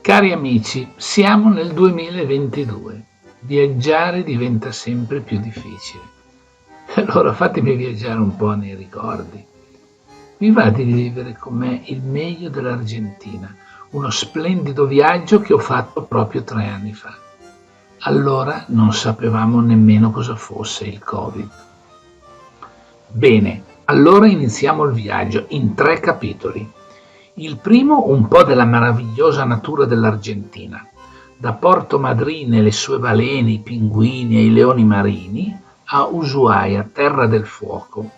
Cari amici, siamo nel 2022. Viaggiare diventa sempre più difficile. Allora fatemi viaggiare un po' nei ricordi. Vi va di vivere con me il meglio dell'Argentina, uno splendido viaggio che ho fatto proprio 3 anni fa. Allora non sapevamo nemmeno cosa fosse il Covid. Bene, allora iniziamo il viaggio in 3 capitoli. Il primo un po' della meravigliosa natura dell'Argentina, da Porto Madryn e le sue balene, i pinguini e i leoni marini, a Ushuaia, terra del fuoco.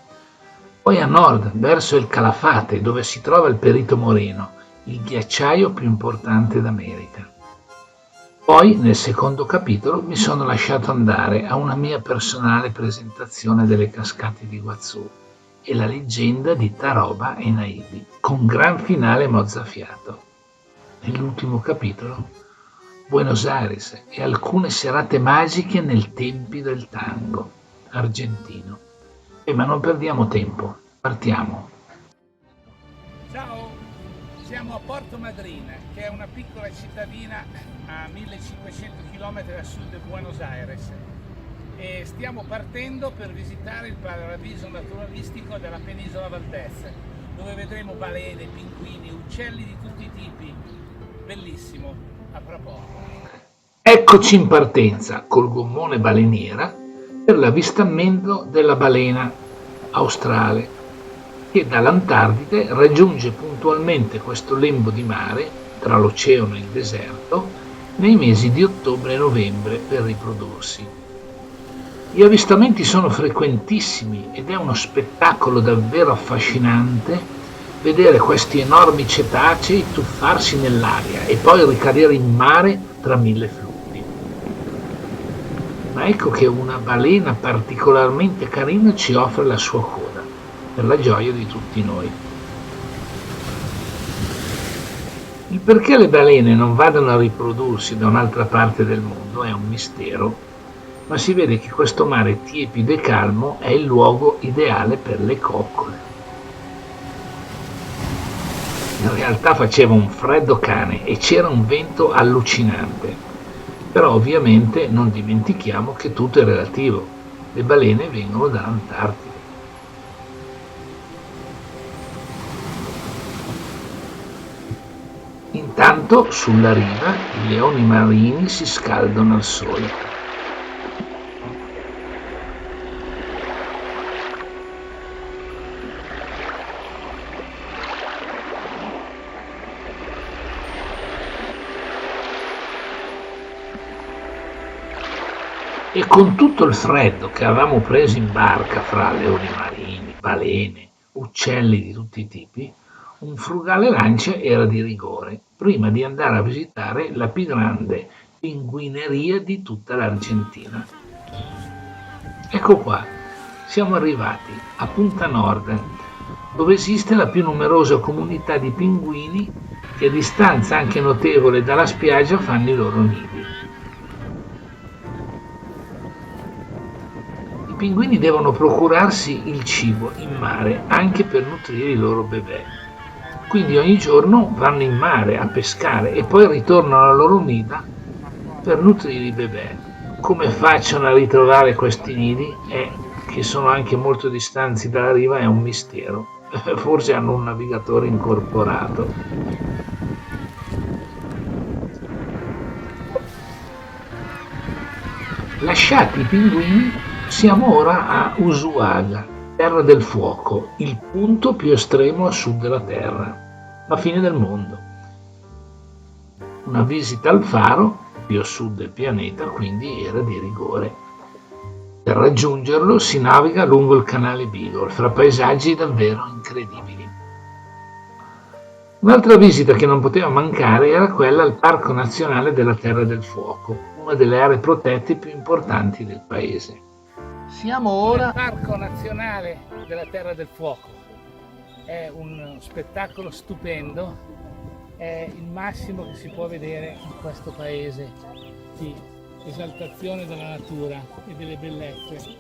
Poi a nord, verso il Calafate, dove si trova il Perito Moreno, il ghiacciaio più importante d'America. Poi, nel secondo capitolo, mi sono lasciato andare a una mia personale presentazione delle cascate di Iguazú e la leggenda di Taroba e Naibi, con gran finale mozzafiato. Nell'ultimo capitolo, Buenos Aires e alcune serate magiche nel Tempio del Tango, argentino. Ma non perdiamo tempo, partiamo. Ciao, siamo a Porto Madryn, che è una piccola cittadina a 1500 km a sud di Buenos Aires e stiamo partendo per visitare il paradiso naturalistico della penisola Valdez, dove vedremo balene, pinguini, uccelli di tutti i tipi. Bellissimo, a proposito. Eccoci in partenza col gommone baleniera per l'avvistamento della balena australe che dall'Antartide raggiunge puntualmente questo lembo di mare tra l'oceano e il deserto nei mesi di ottobre e novembre per riprodursi. Gli avvistamenti sono frequentissimi ed è uno spettacolo davvero affascinante vedere questi enormi cetacei tuffarsi nell'aria e poi ricadere in mare tra 1000 flutti. Ma ecco che una balena particolarmente carina ci offre la sua coda, per la gioia di tutti noi. Il perché le balene non vadano a riprodursi da un'altra parte del mondo è un mistero, ma si vede che questo mare tiepido e calmo è il luogo ideale per le coccole. In realtà faceva un freddo cane e c'era un vento allucinante, però ovviamente non dimentichiamo che tutto è relativo, le balene vengono dall'Antartide. Intanto sulla riva i leoni marini si scaldano al sole. E con tutto il freddo che avevamo preso in barca fra leoni marini, balene, uccelli di tutti i tipi, un frugale lancia era di rigore prima di andare a visitare la più grande pinguineria di tutta l'Argentina. Ecco qua, siamo arrivati a Punta Nord, dove esiste la più numerosa comunità di pinguini che a distanza anche notevole dalla spiaggia fanno i loro nidi. I pinguini devono procurarsi il cibo in mare anche per nutrire i loro bebè. Quindi ogni giorno vanno in mare a pescare e poi ritornano alla loro nida per nutrire i bebè. Come facciano a ritrovare questi nidi che sono anche molto distanti dalla riva è un mistero. Forse hanno un navigatore incorporato. Lasciati i pinguini, siamo ora a Ushuaia, terra del fuoco, il punto più estremo a sud della Terra, la fine del mondo. Una visita al faro, più a sud del pianeta, quindi era di rigore. Per raggiungerlo si naviga lungo il canale Beagle, fra paesaggi davvero incredibili. Un'altra visita che non poteva mancare era quella al Parco Nazionale della Terra del Fuoco, una delle aree protette più importanti del paese. Siamo ora Il Parco Nazionale della Terra del Fuoco. È un spettacolo stupendo, è il massimo che si può vedere in questo paese di esaltazione della natura e delle bellezze.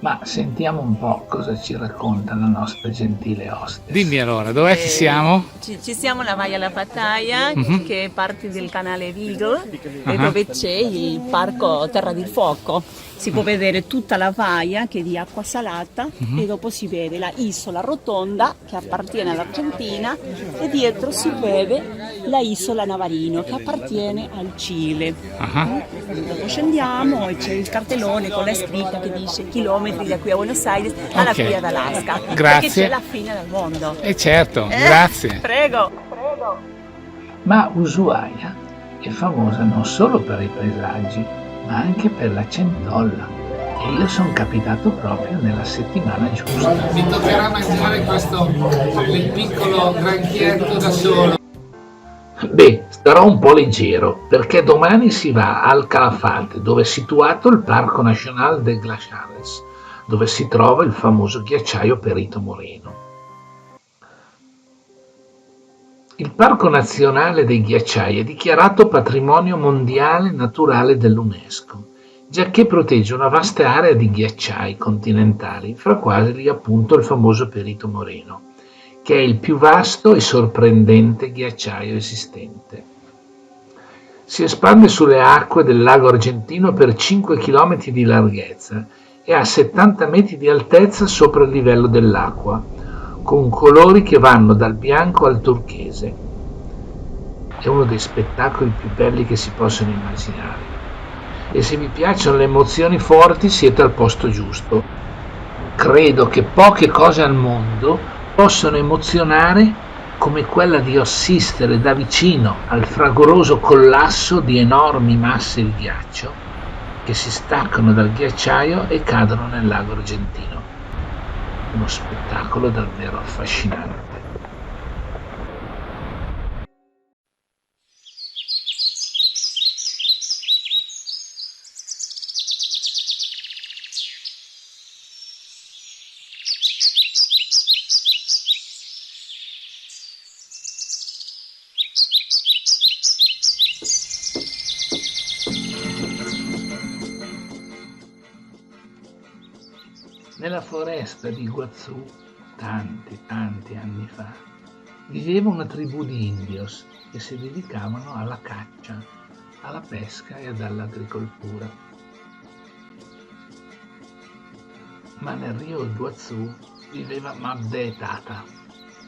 Ma sentiamo un po' cosa ci racconta la nostra gentile oste. Dimmi allora, dov'è ci siamo? Ci siamo alla Vaia La Pattaya, che è parte del canale Beagle, e Ah. dove c'è il parco Terra del Fuoco. Si può vedere tutta la vaia che è di acqua salata e dopo si vede la isola rotonda che appartiene all'Argentina e dietro si vede la isola Navarino che appartiene al Cile. Ah. Dopo scendiamo e c'è il cartellone con la scritta che dice chilometri da qui a Buenos Aires alla Ok. Via d'Alaska. Grazie. Perché c'è la fine del mondo. Certo, grazie. Prego. Ma Ushuaia è famosa non solo per i paesaggi, ma anche per la centolla. E io sono capitato proprio nella settimana giusta. Mi toccherà mangiare questo il piccolo granchietto da solo. Beh, starò un po' leggero, perché domani si va al Calafate, dove è situato il Parco Nacional de Glaciares, dove si trova il famoso ghiacciaio Perito Moreno. Il Parco Nazionale dei Ghiacciai è dichiarato Patrimonio Mondiale Naturale dell'UNESCO, giacché protegge una vasta area di ghiacciai continentali, fra quali appunto il famoso Perito Moreno, che è il più vasto e sorprendente ghiacciaio esistente. Si espande sulle acque del lago Argentino per 5 km di larghezza e a 70 metri di altezza sopra il livello dell'acqua, con colori che vanno dal bianco al turchese. È uno dei spettacoli più belli che si possono immaginare. E se vi piacciono le emozioni forti siete al posto giusto. Credo che poche cose al mondo possono emozionare come quella di assistere da vicino al fragoroso collasso di enormi masse di ghiaccio che si staccano dal ghiacciaio e cadono nel lago Argentino. Uno spettacolo davvero affascinante. Nella foresta di Iguazú, tanti anni fa, viveva una tribù di indios che si dedicavano alla caccia, alla pesca e all'agricoltura. Ma nel rio Iguazú viveva Mabde Tata,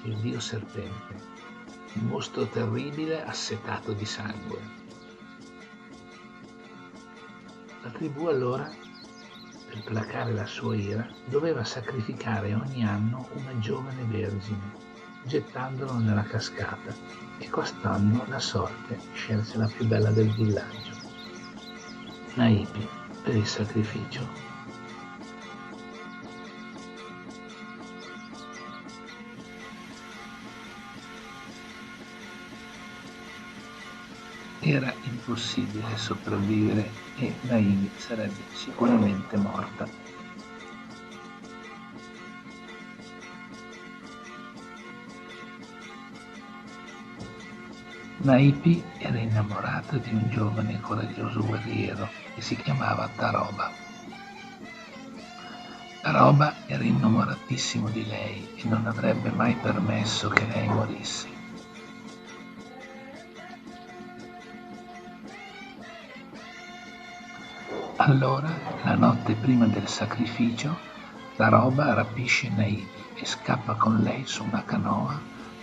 il dio serpente, un mostro terribile assetato di sangue. La tribù allora, per placare la sua ira, doveva sacrificare ogni anno una giovane vergine, gettandolo nella cascata, e quest'anno la sorte scelse la più bella del villaggio, Naipi, per il sacrificio. Era impossibile sopravvivere e Naimi sarebbe sicuramente morta. Naipi era innamorata di un giovane e coraggioso guerriero che si chiamava Taroba. Taroba era innamoratissimo di lei e non avrebbe mai permesso che lei morisse. Allora, la notte prima del sacrificio, Taroba rapisce Naipi e scappa con lei su una canoa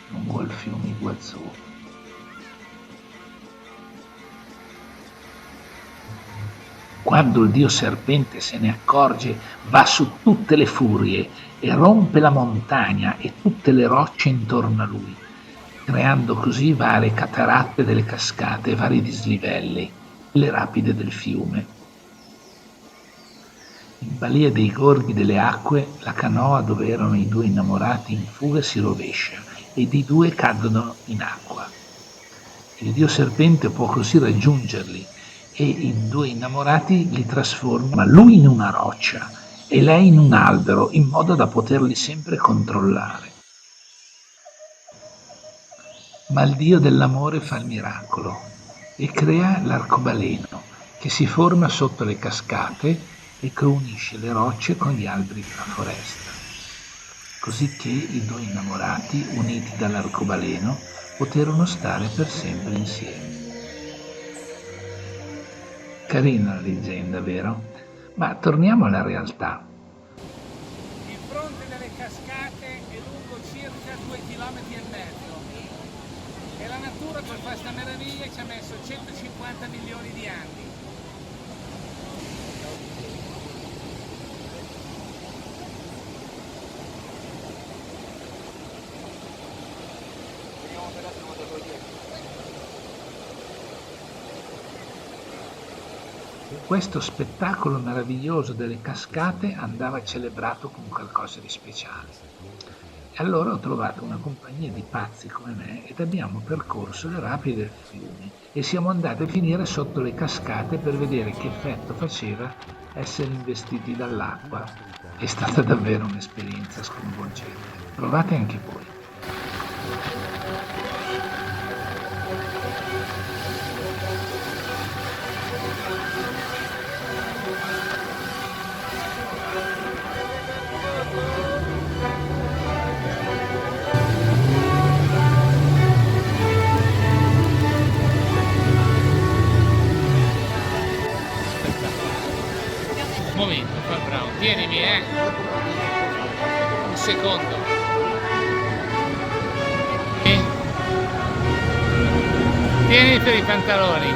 lungo il fiume Iguazú. Quando il dio serpente se ne accorge, va su tutte le furie e rompe la montagna e tutte le rocce intorno a lui, creando così varie cataratte delle cascate, vari dislivelli, le rapide del fiume. In balia dei gorghi delle acque, la canoa dove erano i due innamorati in fuga si rovescia ed i due cadono in acqua. Il dio serpente può così raggiungerli e i due innamorati li trasforma, lui in una roccia e lei in un albero, in modo da poterli sempre controllare. Ma il dio dell'amore fa il miracolo e crea l'arcobaleno che si forma sotto le cascate e che unisce le rocce con gli alberi della foresta, così che i due innamorati, uniti dall'arcobaleno, poterono stare per sempre insieme. Carina la leggenda, vero? Ma torniamo alla realtà. Il fronte delle cascate è lungo circa 2,5 km e la natura per questa meraviglia ci ha messo 150 milioni di anni. Questo spettacolo meraviglioso delle cascate andava celebrato con qualcosa di speciale. E allora ho trovato una compagnia di pazzi come me ed abbiamo percorso le rapide del fiume e siamo andati a finire sotto le cascate per vedere che effetto faceva essere investiti dall'acqua. È stata davvero un'esperienza sconvolgente. Provate anche voi. Un momento, fa bravo, tienimi, un secondo. Tieni per i pantaloni.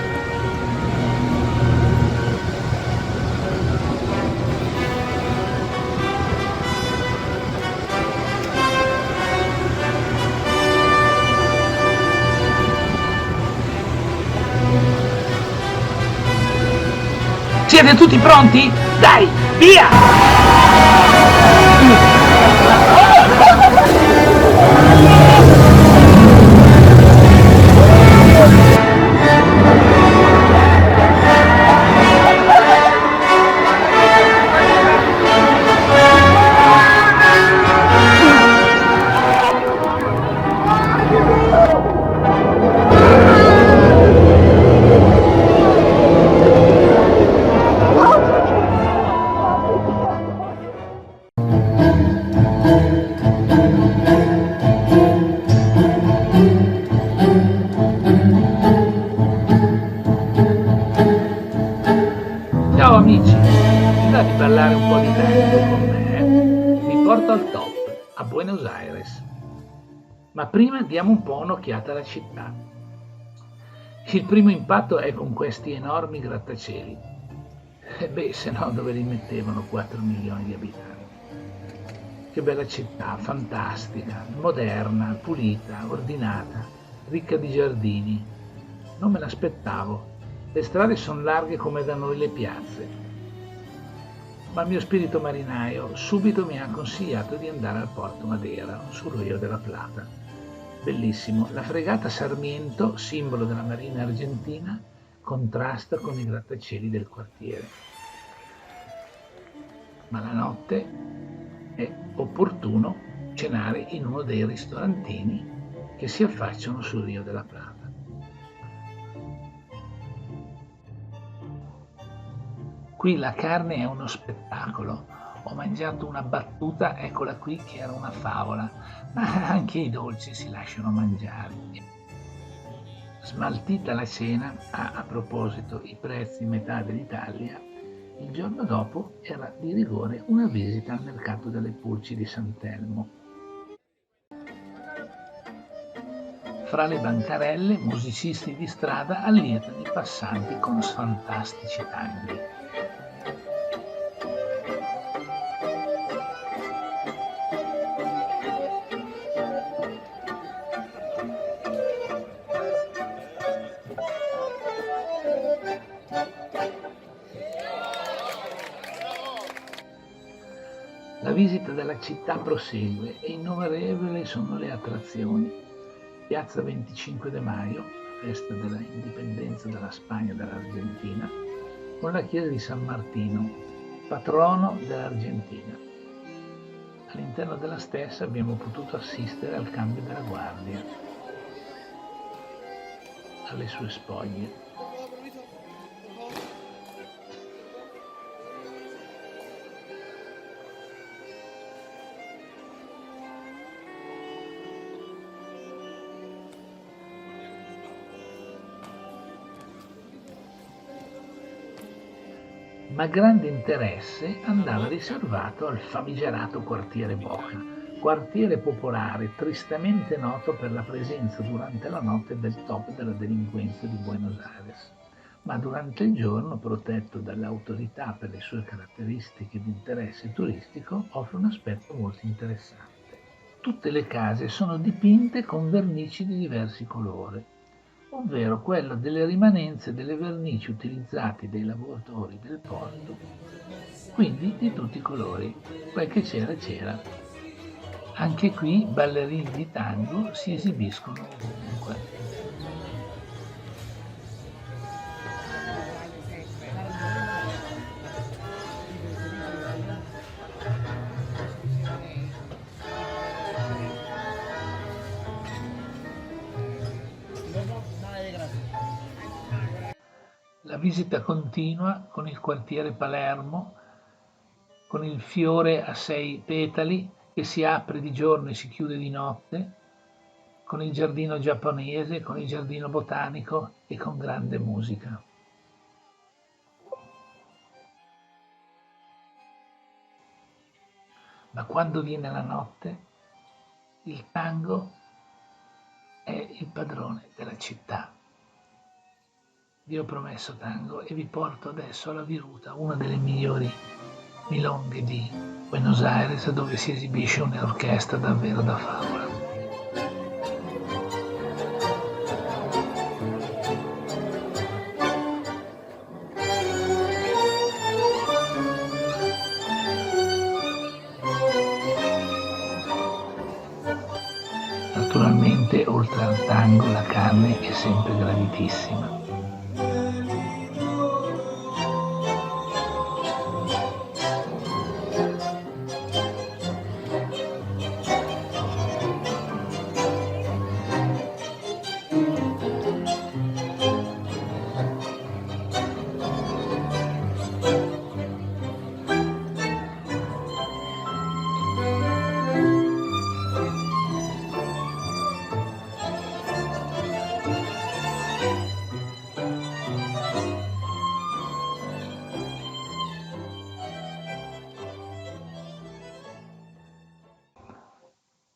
Siete tutti pronti? Dai, via! Ciao amici, vi va di parlare un po' di tempo con me? Vi porto al top, a Buenos Aires. Ma prima diamo un po' un'occhiata alla città. Il primo impatto è con questi enormi grattacieli. Se no dove li mettevano 4 milioni di abitanti? Che bella città, fantastica, moderna, pulita, ordinata, ricca di giardini. Non me l'aspettavo. Le strade sono larghe come da noi le piazze. Ma il mio spirito marinaio subito mi ha consigliato di andare al Porto Madera, sul Rio della Plata. Bellissimo, la fregata Sarmiento, simbolo della marina argentina, contrasta con i grattacieli del quartiere. Ma la notte è opportuno cenare in uno dei ristorantini che si affacciano sul Rio della Plata. Qui la carne è uno spettacolo. Ho mangiato una battuta, eccola qui, che era una favola, ma anche i dolci si lasciano mangiare. Smaltita la cena, a proposito, i prezzi metà dell'Italia, il giorno dopo era di rigore una visita al mercato delle pulci di Sant'Elmo. Fra le bancarelle, musicisti di strada allietano i passanti con fantastici tanghi. La visita della città prosegue e innumerevoli sono le attrazioni. Piazza 25 de Mayo, festa della indipendenza della Spagna e dell'Argentina, con la chiesa di San Martino, patrono dell'Argentina. All'interno della stessa abbiamo potuto assistere al cambio della guardia, alle sue spoglie. ma grande interesse andava riservato al famigerato quartiere Boca, quartiere popolare tristemente noto per la presenza durante la notte del top della delinquenza di Buenos Aires, ma durante il giorno, protetto dalle autorità per le sue caratteristiche di interesse turistico, offre un aspetto molto interessante. Tutte le case sono dipinte con vernici di diversi colori, ovvero quello delle rimanenze delle vernici utilizzate dai lavoratori del porto, quindi di tutti i colori, quel che c'era c'era. Anche qui ballerini di tango si esibiscono ovunque. La visita continua con il quartiere Palermo, con il fiore a 6 petali che si apre di giorno e si chiude di notte, con il giardino giapponese, con il giardino botanico e con grande musica. Ma quando viene la notte, il tango è il padrone della città. Vi ho promesso tango e vi porto adesso alla Viruta, una delle migliori milonghe di Buenos Aires, dove si esibisce un'orchestra davvero da favola. Naturalmente, oltre al tango, la carne è sempre graditissima.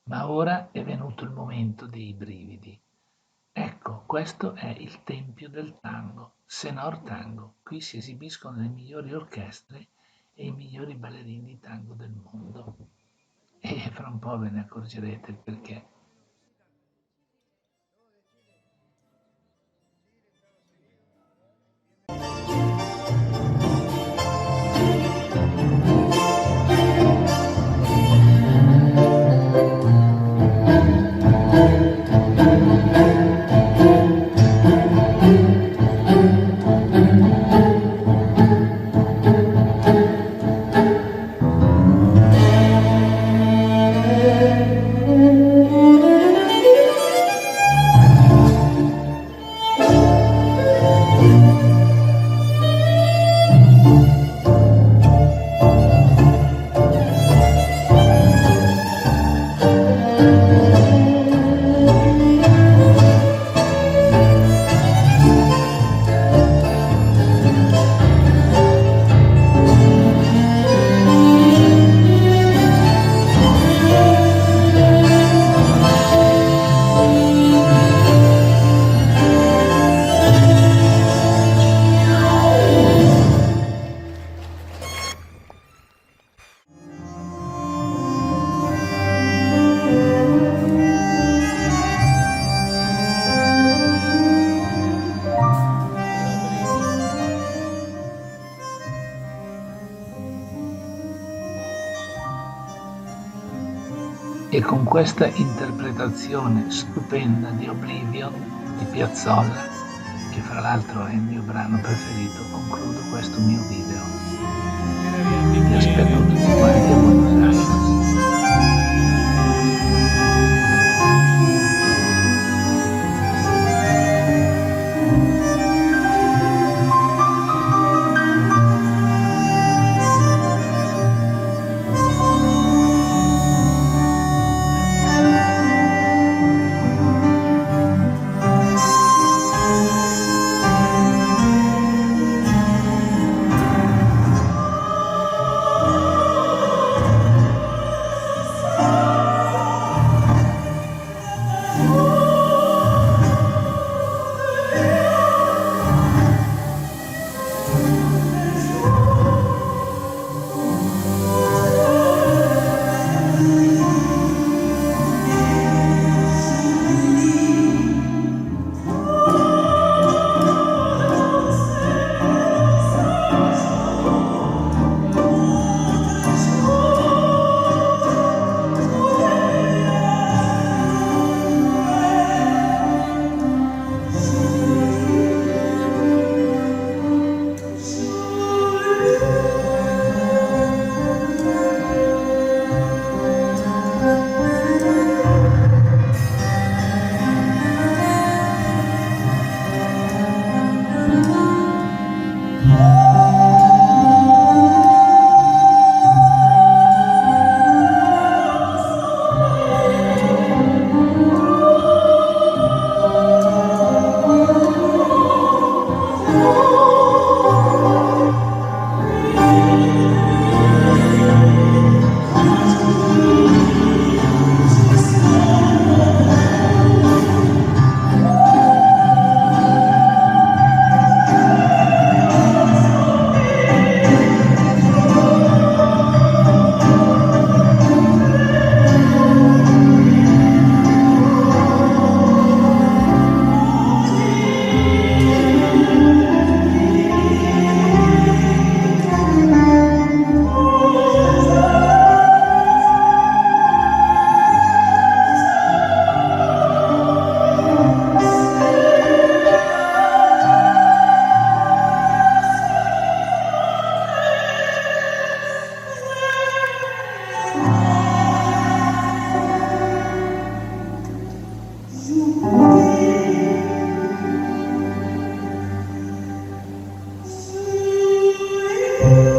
Ma ora è venuto il momento dei brividi. Ecco, questo è il tempio del tango, Senor Tango. Qui si esibiscono le migliori orchestre e i migliori ballerini di tango del mondo. E fra un po' ve ne accorgerete il perché. E con questa interpretazione stupenda di Oblivion di Piazzolla, che fra l'altro è il mio brano preferito, concludo questo mio video. Vi aspetto tutti quanti a Buenos Aires. Ciao.